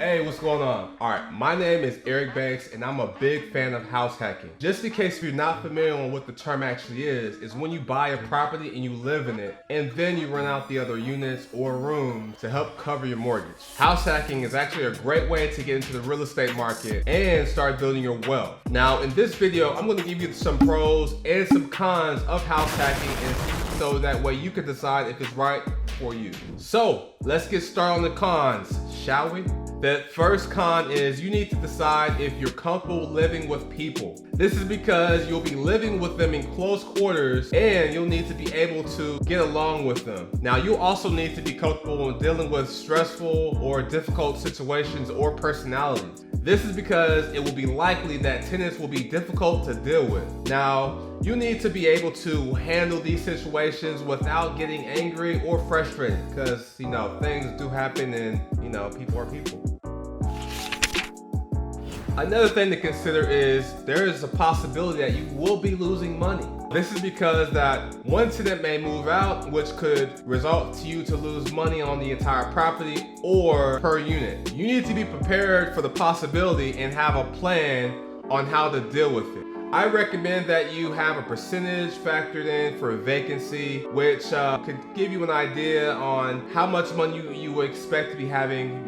Hey, what's going on? Alright, my name is Eric Banks and I'm a big fan of house hacking. Just in case if you're not familiar on what the term actually is when you buy a property and you live in it, and then you rent out the other units or rooms to help cover your mortgage. House hacking is actually a great way to get into the real estate market and start building your wealth. Now, in this video, I'm going to give you some pros and some cons of house hacking, and so that way you can decide if it's right for you. So, let's get started on the cons, shall we? The first con is you need to decide if you're comfortable living with people. This is because you'll be living with them in close quarters and you'll need to be able to get along with them. Now, you also need to be comfortable in dealing with stressful or difficult situations or personalities. This is because it will be likely that tenants will be difficult to deal with. Now, you need to be able to handle these situations without getting angry or frustrated, because, things do happen and, people are people. Another thing to consider is there is a possibility that you will be losing money. This is because that one tenant may move out, which could result to you to lose money on the entire property or per unit. You need to be prepared for the possibility and have a plan on how to deal with it. I recommend that you have a percentage factored in for a vacancy, which could give you an idea on how much money you would expect to be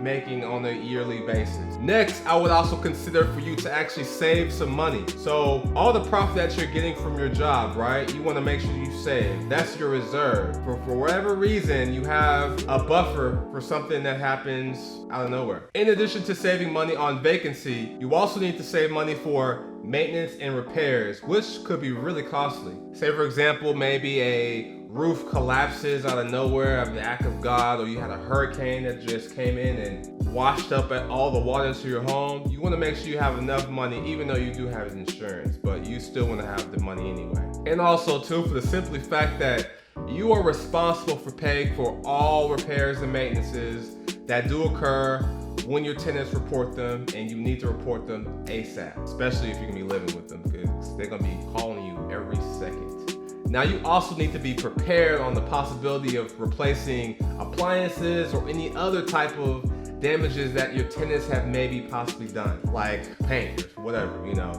making on a yearly basis. Next, I would also consider for you to actually save some money. So all the profit that you're getting from your job, right? You want to make sure you save. That's your reserve. For whatever reason, you have a buffer for something that happens out of nowhere. In addition to saving money on vacancy, you also need to save money for maintenance and repairs, which could be really costly. Say for example, maybe a roof collapses out of nowhere of the act of God, or you had a hurricane that just came in and washed up all the water into your home. You want to make sure you have enough money, even though you do have insurance, but you still want to have the money anyway. And also too, for the simple fact that you are responsible for paying for all repairs and maintenances that do occur when your tenants report them, and you need to report them ASAP, especially if you're gonna be living with them, because they're gonna be calling you every second. Now, you also need to be prepared on the possibility of replacing appliances or any other type of damages that your tenants have maybe possibly done, like paint or whatever,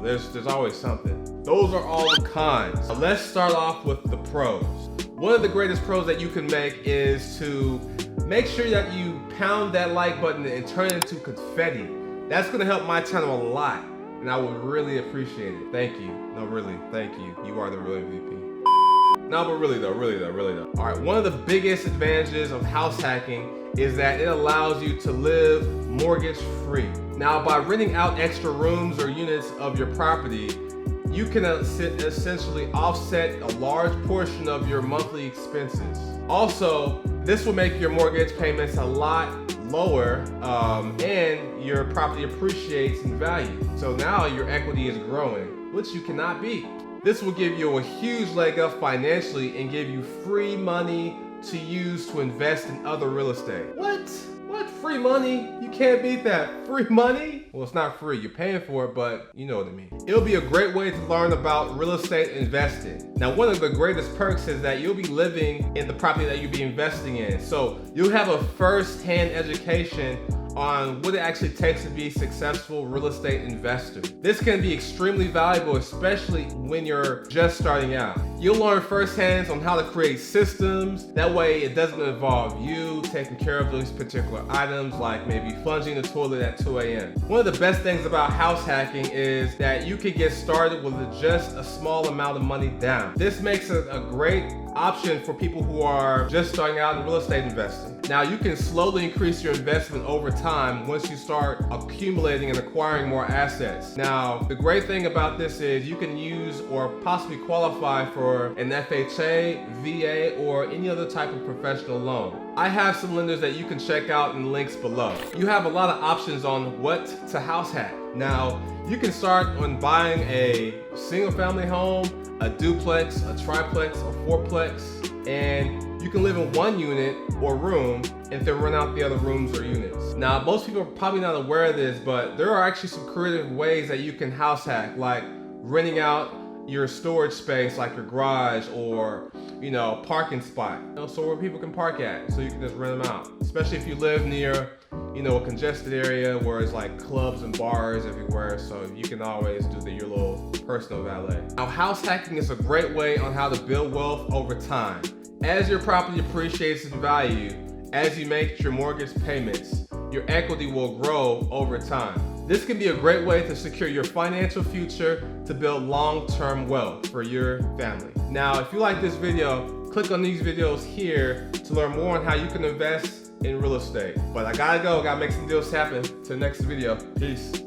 there's always something. Those are all the cons. So let's start off with the pros. One of the greatest pros that you can make is to make sure that you pound that like button and turn it into confetti. That's gonna help my channel a lot, and I would really appreciate it. Thank you. No, really, thank you. You are the real MVP. No, but really though. All right, one of the biggest advantages of house hacking is that it allows you to live mortgage free. Now, by renting out extra rooms or units of your property, you can essentially offset a large portion of your monthly expenses. Also, this will make your mortgage payments a lot lower, and your property appreciates in value. So now your equity is growing, which you cannot beat. This will give you a huge leg up financially and give you free money to use to invest in other real estate. What? Free money? You can't beat that. Free money? Well, it's not free. You're paying for it, but you know what I mean. It'll be a great way to learn about real estate investing. Now, one of the greatest perks is that you'll be living in the property that you'll be investing in. So you'll have a first-hand education on what it actually takes to be a successful real estate investor. This can be extremely valuable, especially when you're just starting out. You'll learn firsthand on how to create systems. That way it doesn't involve you taking care of those particular items, like maybe plunging the toilet at 2 a.m. One of the best things about house hacking is that you can get started with just a small amount of money down. This makes it a great option for people who are just starting out in real estate investing. Now, you can slowly increase your investment over time once you start accumulating and acquiring more assets. Now, the great thing about this is you can use or possibly qualify for an FHA, VA, or any other type of professional loan. I have some lenders that you can check out in the links below. You have a lot of options on what to house hack. Now, you can start on buying a single family home, a duplex, a triplex, a fourplex, and you can live in one unit or room and then rent out the other rooms or units. Now, most people are probably not aware of this, but there are actually some creative ways that you can house hack, like renting out your storage space, like your garage or, parking spot. So where people can park at, so you can just rent them out. Especially if you live near, you know, a congested area where it's like clubs and bars everywhere, so you can always do your little personal valet. Now, house hacking is a great way on how to build wealth over time. As your property appreciates in value, as you make your mortgage payments, your equity will grow over time. This can be a great way to secure your financial future to build long-term wealth for your family. Now, if you like this video, click on these videos here to learn more on how you can invest in real estate. But I gotta go, gotta make some deals happen. Till the next video, peace.